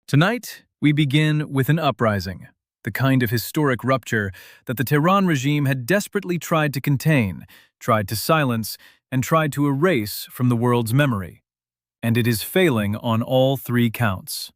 Tonight, we begin with an uprising, the kind of historic rupture that the Tehran regime had desperately tried to contain, tried to silence, and tried to erase from the world's memory. And it is failing on all three counts.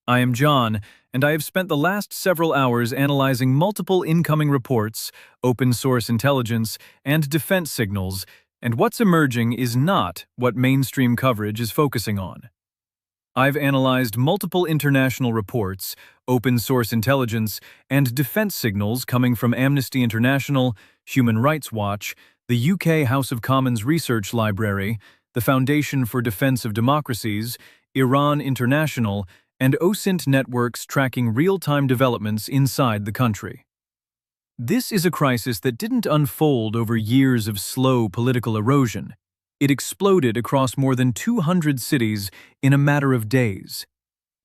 I am John, and I have spent the last several hours analyzing multiple incoming reports, open-source intelligence, and defense signals, and what's emerging is not what mainstream coverage is focusing on. I've analyzed multiple international reports, open-source intelligence, and defense signals coming from Amnesty International, Human Rights Watch, the UK House of Commons Research Library, the Foundation for Defense of Democracies, Iran International, and OSINT networks tracking real-time developments inside the country. This is a crisis that didn't unfold over years of slow political erosion. It exploded across more than 200 cities in a matter of days.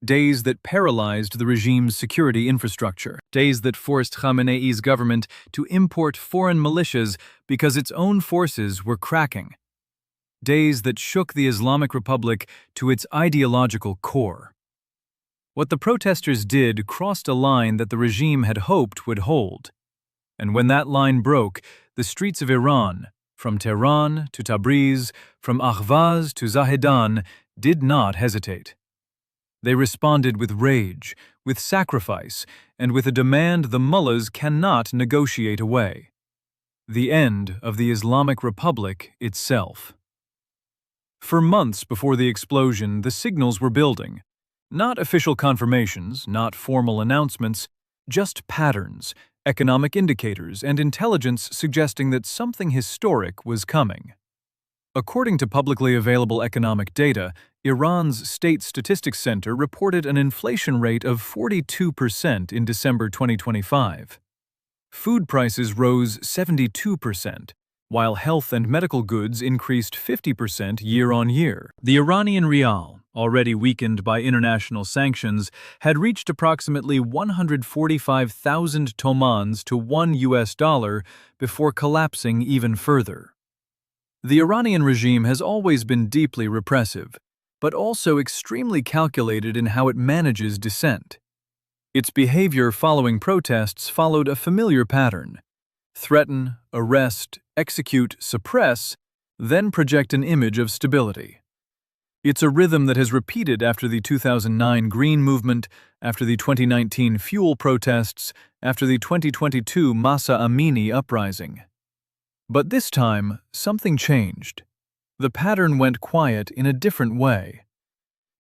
Days that paralyzed the regime's security infrastructure. Days that forced Khamenei's government to import foreign militias because its own forces were cracking. Days that shook the Islamic Republic to its ideological core. What the protesters did crossed a line that the regime had hoped would hold. And when that line broke, the streets of Iran, from Tehran to Tabriz, from Ahvaz to Zahedan, did not hesitate. They responded with rage, with sacrifice, and with a demand the mullahs cannot negotiate away. The end of the Islamic Republic itself. For months before the explosion, the signals were building. Not official confirmations, not formal announcements, just patterns, economic indicators, and intelligence suggesting that something historic was coming. According to publicly available economic data, Iran's State Statistics Center reported an inflation rate of 42% in December 2025. Food prices rose 72%, while health and medical goods increased 50% year-on-year. The Iranian rial, already weakened by international sanctions, had reached approximately 145,000 tomans to $1 before collapsing even further. The Iranian regime has always been deeply repressive, but also extremely calculated in how it manages dissent. Its behavior following protests followed a familiar pattern: threaten, arrest, execute, suppress, then project an image of stability. It's a rhythm that has repeated after the 2009 Green Movement, after the 2019 fuel protests, after the 2022 Masa Amini uprising. But this time, something changed. The pattern went quiet in a different way.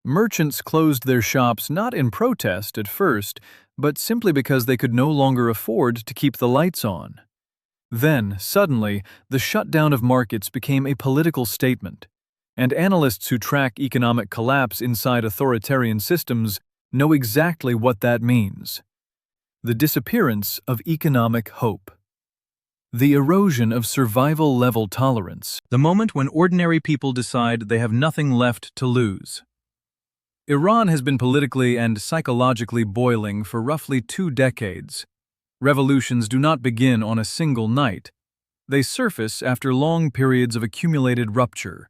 Merchants closed their shops not in protest at first, but simply because they could no longer afford to keep the lights on. Then, suddenly, the shutdown of markets became a political statement. And analysts who track economic collapse inside authoritarian systems know exactly what that means. The disappearance of economic hope. The erosion of survival-level tolerance. The moment when ordinary people decide they have nothing left to lose. Iran has been politically and psychologically boiling for roughly 2 decades. Revolutions do not begin on a single night. They surface after long periods of accumulated rupture.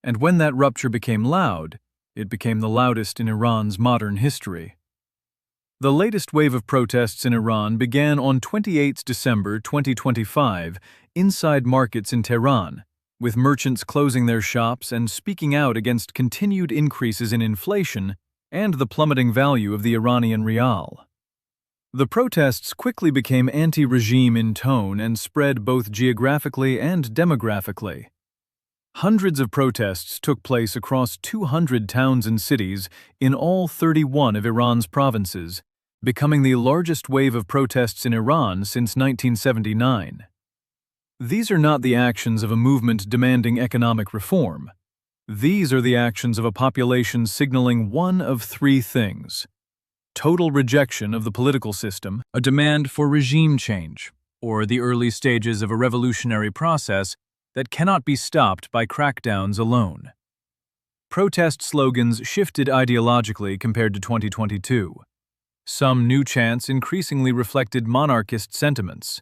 And when that rupture became loud, it became the loudest in Iran's modern history. The latest wave of protests in Iran began on 28 December 2025 inside markets in Tehran, with merchants closing their shops and speaking out against continued increases in inflation and the plummeting value of the Iranian rial. The protests quickly became anti-regime in tone and spread both geographically and demographically. Hundreds of protests took place across 200 towns and cities in all 31 of Iran's provinces, becoming the largest wave of protests in Iran since 1979. These are not the actions of a movement demanding economic reform. These are the actions of a population signaling one of 3 things: total rejection of the political system, a demand for regime change, or the early stages of a revolutionary process that cannot be stopped by crackdowns alone. Protest slogans shifted ideologically compared to 2022. Some new chants increasingly reflected monarchist sentiments.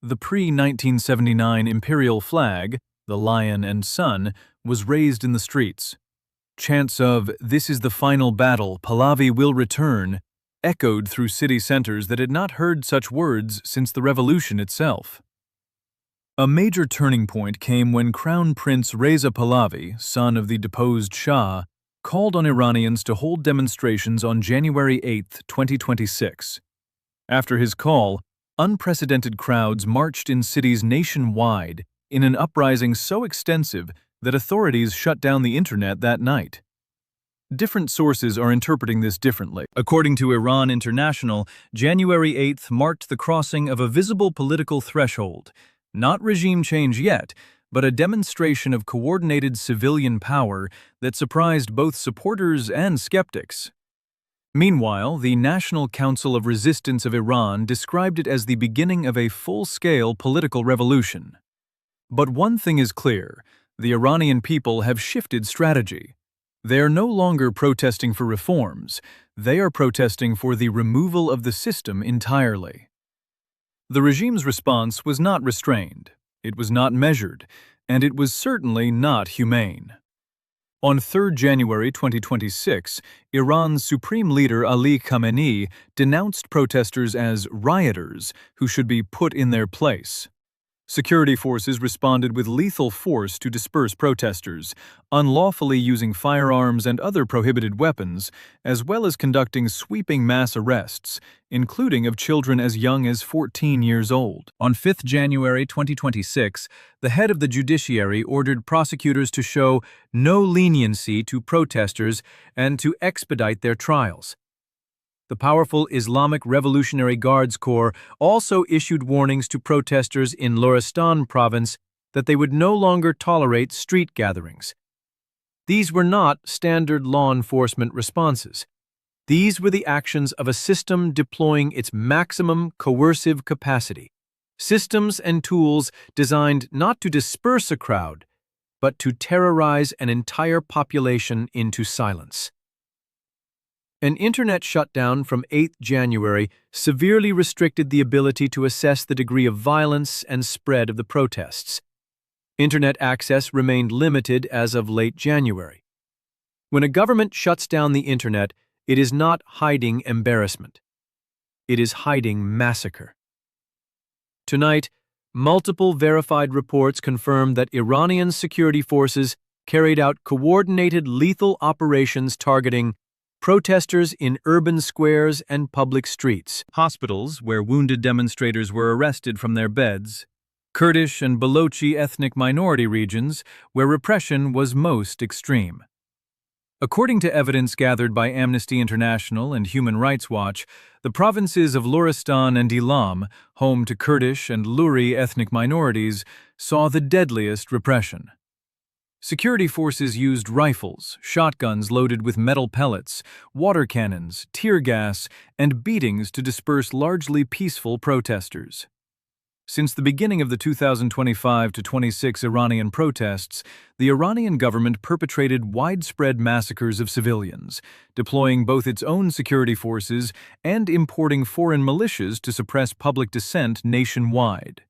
The pre-1979 imperial flag, the lion and sun, was raised in the streets. chants of "This is the final battle, Pahlavi will return," echoed through city centers that had not heard such words since the revolution itself. A major turning point came when Crown Prince Reza Pahlavi, son of the deposed Shah, called on Iranians to hold demonstrations on January 8, 2026. After his call, unprecedented crowds marched in cities nationwide in an uprising so extensive that authorities shut down the internet that night. Different sources are interpreting this differently. According to Iran International, January 8th marked the crossing of a visible political threshold. Not regime change yet, but a demonstration of coordinated civilian power that surprised both supporters and skeptics. Meanwhile, the National Council of Resistance of Iran described it as the beginning of a full-scale political revolution. But one thing is clear: the Iranian people have shifted strategy. They are no longer protesting for reforms, they are protesting for the removal of the system entirely. The regime's response was not restrained, it was not measured, and it was certainly not humane. On 3 January 2026, Iran's supreme leader Ali Khamenei denounced protesters as rioters who should be put in their place. Security forces responded with lethal force to disperse protesters, unlawfully using firearms and other prohibited weapons, as well as conducting sweeping mass arrests, including of children as young as 14 years old. On 5 January 2026, the head of the judiciary ordered prosecutors to show no leniency to protesters and to expedite their trials. The powerful Islamic Revolutionary Guards Corps also issued warnings to protesters in Lorestan province that they would no longer tolerate street gatherings. These were not standard law enforcement responses. These were the actions of a system deploying its maximum coercive capacity. Systems and tools designed not to disperse a crowd, but to terrorize an entire population into silence. An internet shutdown from 8 January severely restricted the ability to assess the degree of violence and spread of the protests. Internet access remained limited as of late January. When a government shuts down the internet, it is not hiding embarrassment. It is hiding massacre. Tonight, multiple verified reports confirm that Iranian security forces carried out coordinated lethal operations targeting protesters in urban squares and public streets, hospitals where wounded demonstrators were arrested from their beds, Kurdish and Balochi ethnic minority regions where repression was most extreme. According to evidence gathered by Amnesty International and Human Rights Watch, the provinces of Lorestan and Ilam, home to Kurdish and Luri ethnic minorities, saw the deadliest repression. Security forces used rifles, shotguns loaded with metal pellets, water cannons, tear gas, and beatings to disperse largely peaceful protesters. Since the beginning of the 2025-26 Iranian protests, the Iranian government perpetrated widespread massacres of civilians, deploying both its own security forces and importing foreign militias to suppress public dissent nationwide.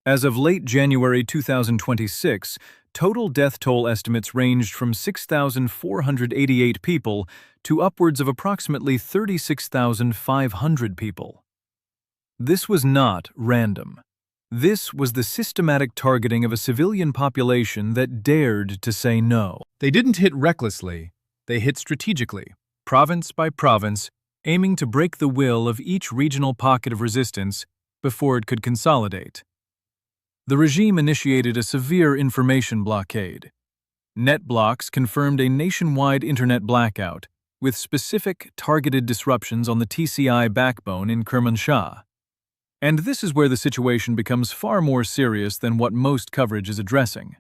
As of late January 2026, total death toll estimates ranged from 6,488 people to upwards of approximately 36,500 people. This was not random. This was the systematic targeting of a civilian population that dared to say no. They didn't hit recklessly, they hit strategically, province by province, aiming to break the will of each regional pocket of resistance before it could consolidate. The regime initiated a severe information blockade. Net blocks confirmed a nationwide internet blackout, with specific targeted disruptions on the TCI backbone in Kermanshah. And this is where the situation becomes far more serious than what most coverage is addressing.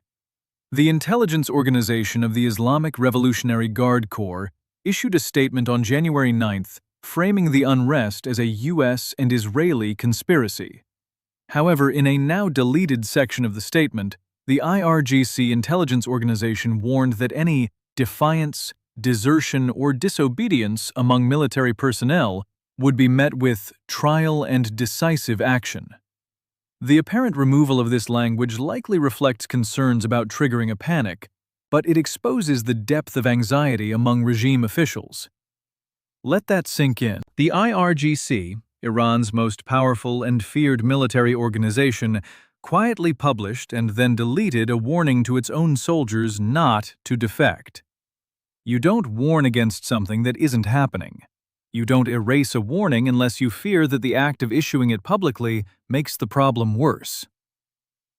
The intelligence organization of the Islamic Revolutionary Guard Corps issued a statement on January 9th framing the unrest as a U.S. and Israeli conspiracy. However, in a now deleted section of the statement, the IRGC intelligence organization warned that any defiance, desertion, or disobedience among military personnel would be met with trial and decisive action. The apparent removal of this language likely reflects concerns about triggering a panic, but it exposes the depth of anxiety among regime officials. Let that sink in. The IRGC, Iran's most powerful and feared military organization, quietly published and then deleted a warning to its own soldiers not to defect. You don't warn against something that isn't happening. You don't erase a warning unless you fear that the act of issuing it publicly makes the problem worse.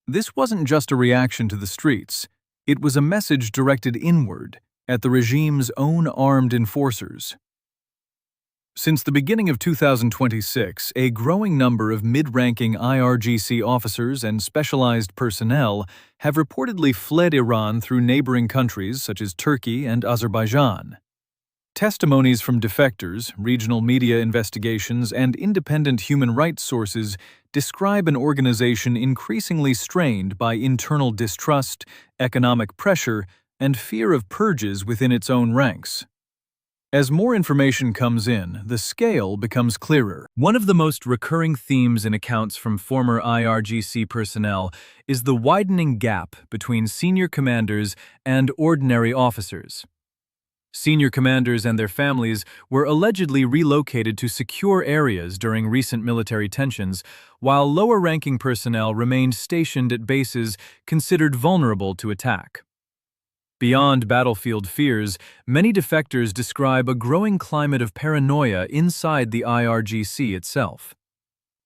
This wasn't just a reaction to the streets. It was a message directed inward, at the regime's own armed enforcers. Since the beginning of 2026, a growing number of mid-ranking IRGC officers and specialized personnel have reportedly fled Iran through neighboring countries such as Turkey and Azerbaijan. Testimonies from defectors, regional media investigations, and independent human rights sources describe an organization increasingly strained by internal distrust, economic pressure, and fear of purges within its own ranks. As more information comes in, the scale becomes clearer. One of the most recurring themes in accounts from former IRGC personnel is the widening gap between senior commanders and ordinary officers. Senior commanders and their families were allegedly relocated to secure areas during recent military tensions, while lower-ranking personnel remained stationed at bases considered vulnerable to attack. Beyond battlefield fears, many defectors describe a growing climate of paranoia inside the IRGC itself.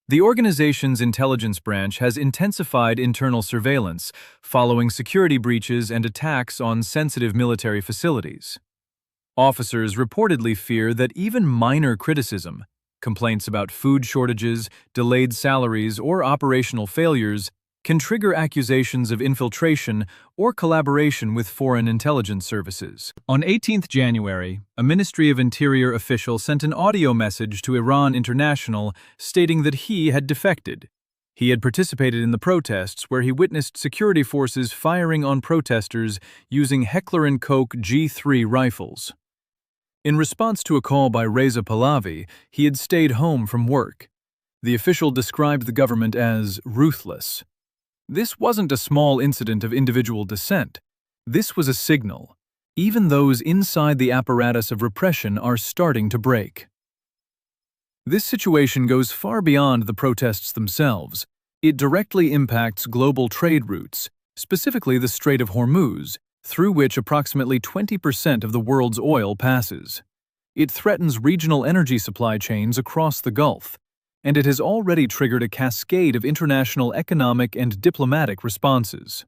The organization's intelligence branch has intensified internal surveillance, following security breaches and attacks on sensitive military facilities. Officers reportedly fear that even minor criticism, complaints about food shortages, delayed salaries, or operational failures, can trigger accusations of infiltration or collaboration with foreign intelligence services. On 18th January, a Ministry of Interior official sent an audio message to Iran International stating that he had defected. He had participated in the protests where he witnessed security forces firing on protesters using Heckler & Koch G3 rifles. In response to a call by Reza Pahlavi, he had stayed home from work. The official described the government as ruthless. This wasn't a small incident of individual dissent. This was a signal. Even those inside the apparatus of repression are starting to break. This situation goes far beyond the protests themselves. It directly impacts global trade routes, specifically the Strait of Hormuz, through which approximately 20% of the world's oil passes. It threatens regional energy supply chains across the Gulf, and it has already triggered a cascade of international economic and diplomatic responses.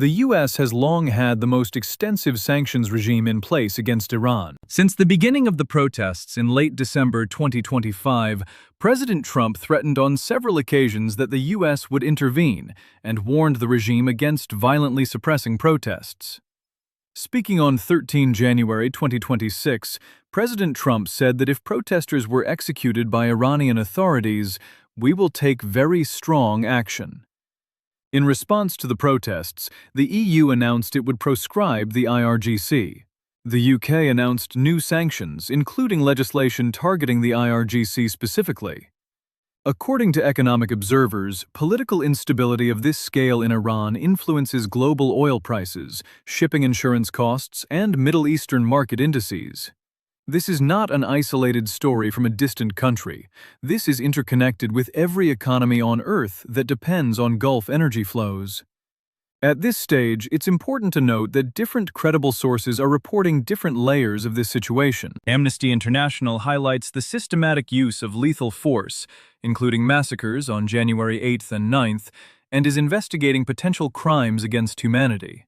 The U.S. has long had the most extensive sanctions regime in place against Iran. Since the beginning of the protests in late December 2025, President Trump threatened on several occasions that the U.S. would intervene and warned the regime against violently suppressing protests. Speaking on 13 January 2026, President Trump said that if protesters were executed by Iranian authorities, we will take very strong action. In response to the protests, the EU announced it would proscribe the IRGC. The UK announced new sanctions, including legislation targeting the IRGC specifically. According to economic observers, political instability of this scale in Iran influences global oil prices, shipping insurance costs, and Middle Eastern market indices. This is not an isolated story from a distant country. This is interconnected with every economy on Earth that depends on Gulf energy flows. At this stage, it's important to note that different credible sources are reporting different layers of this situation. Amnesty International highlights the systematic use of lethal force, including massacres on January 8th and 9th, and is investigating potential crimes against humanity.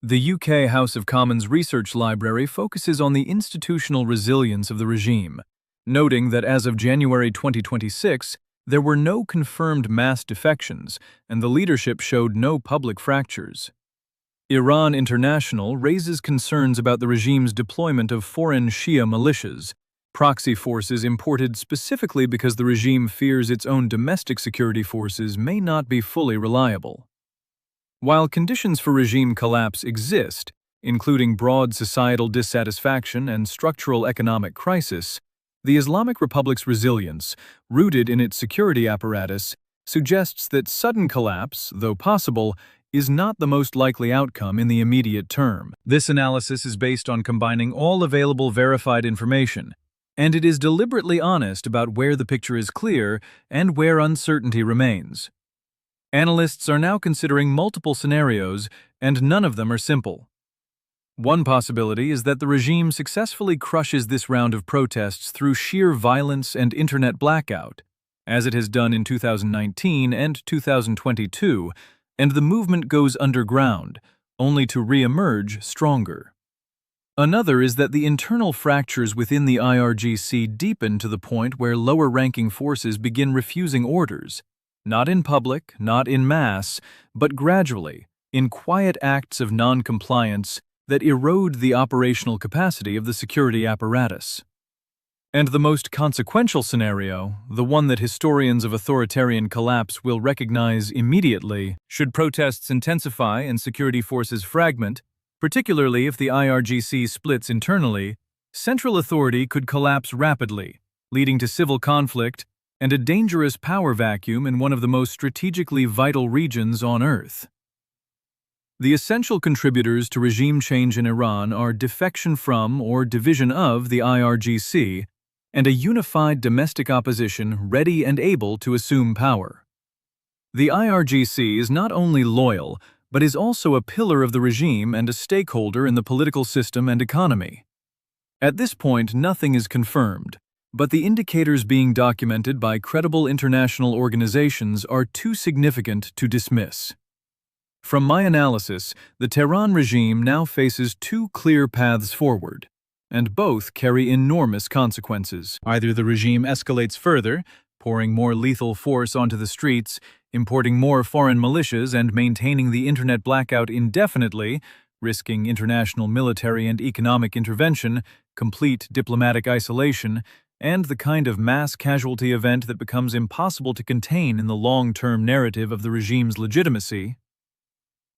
The UK House of Commons Research Library focuses on the institutional resilience of the regime, noting that as of January 2026, there were no confirmed mass defections, and the leadership showed no public fractures. Iran International raises concerns about the regime's deployment of foreign Shia militias, proxy forces imported specifically because the regime fears its own domestic security forces may not be fully reliable. While conditions for regime collapse exist, including broad societal dissatisfaction and structural economic crisis, the Islamic Republic's resilience, rooted in its security apparatus, suggests that sudden collapse, though possible, is not the most likely outcome in the immediate term. This analysis is based on combining all available verified information, and it is deliberately honest about where the picture is clear and where uncertainty remains. Analysts are now considering multiple scenarios, and none of them are simple. One possibility is that the regime successfully crushes this round of protests through sheer violence and internet blackout, as it has done in 2019 and 2022, and the movement goes underground, only to re-emerge stronger. Another is that the internal fractures within the IRGC deepen to the point where lower-ranking forces begin refusing orders, not in public, not in mass, but gradually, in quiet acts of non-compliance that erode the operational capacity of the security apparatus. And the most consequential scenario, the one that historians of authoritarian collapse will recognize immediately, should protests intensify and security forces fragment, particularly if the IRGC splits internally, central authority could collapse rapidly, leading to civil conflict and a dangerous power vacuum in one of the most strategically vital regions on Earth. The essential contributors to regime change in Iran are defection from or division of the IRGC, and a unified domestic opposition ready and able to assume power. The IRGC is not only loyal, but is also a pillar of the regime and a stakeholder in the political system and economy. At this point, nothing is confirmed, but the indicators being documented by credible international organizations are too significant to dismiss. From my analysis, the Tehran regime now faces two clear paths forward, and both carry enormous consequences. Either the regime escalates further, pouring more lethal force onto the streets, importing more foreign militias and maintaining the internet blackout indefinitely, risking international military and economic intervention, complete diplomatic isolation, and the kind of mass casualty event that becomes impossible to contain in the long-term narrative of the regime's legitimacy.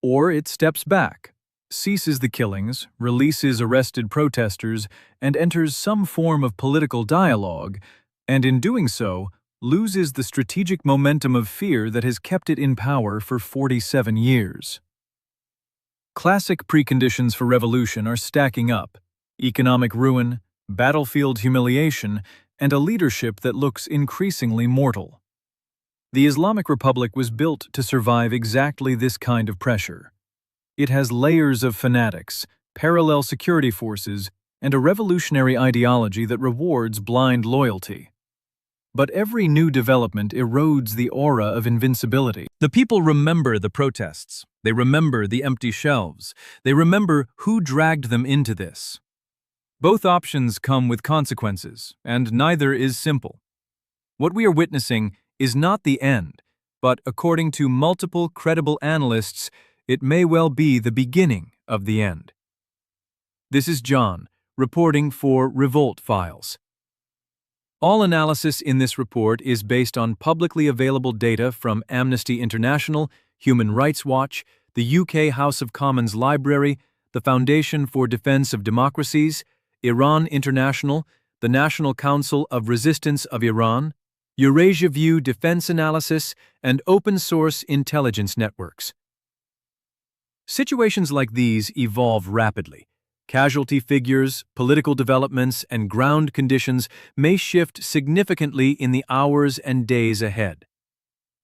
Or it steps back, ceases the killings, releases arrested protesters, and enters some form of political dialogue, and in doing so, loses the strategic momentum of fear that has kept it in power for 47 years. Classic preconditions for revolution are stacking up: economic ruin, battlefield humiliation, and a leadership that looks increasingly mortal. The Islamic Republic was built to survive exactly this kind of pressure. It has layers of fanatics, parallel security forces, and a revolutionary ideology that rewards blind loyalty. But every new development erodes the aura of invincibility. The people remember the protests. They remember the empty shelves. They remember who dragged them into this. Both options come with consequences, and neither is simple. What we are witnessing is not the end, but according to multiple credible analysts, it may well be the beginning of the end. This is John, reporting for Revolt Files. All analysis in this report is based on publicly available data from Amnesty International, Human Rights Watch, the UK House of Commons Library, the Foundation for Defense of Democracies, Iran International, the National Council of Resistance of Iran, Eurasia View Defense Analysis, and open-source intelligence networks. Situations like these evolve rapidly. Casualty figures, political developments, and ground conditions may shift significantly in the hours and days ahead.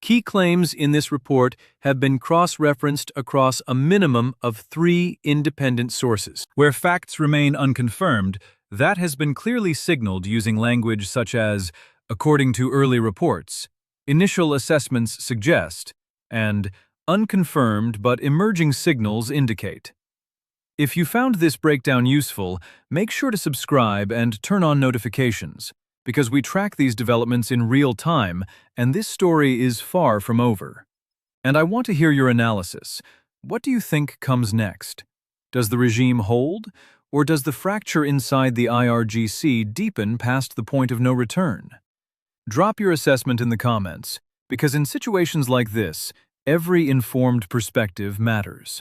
Key claims in this report have been cross-referenced across a minimum of 3 independent sources. Where facts remain unconfirmed, that has been clearly signaled using language such as, according to early reports, initial assessments suggest, and unconfirmed but emerging signals indicate. If you found this breakdown useful, make sure to subscribe and turn on notifications, because we track these developments in real time, and this story is far from over. And I want to hear your analysis. What do you think comes next? Does the regime hold, or does the fracture inside the IRGC deepen past the point of no return? Drop your assessment in the comments, because in situations like this, every informed perspective matters.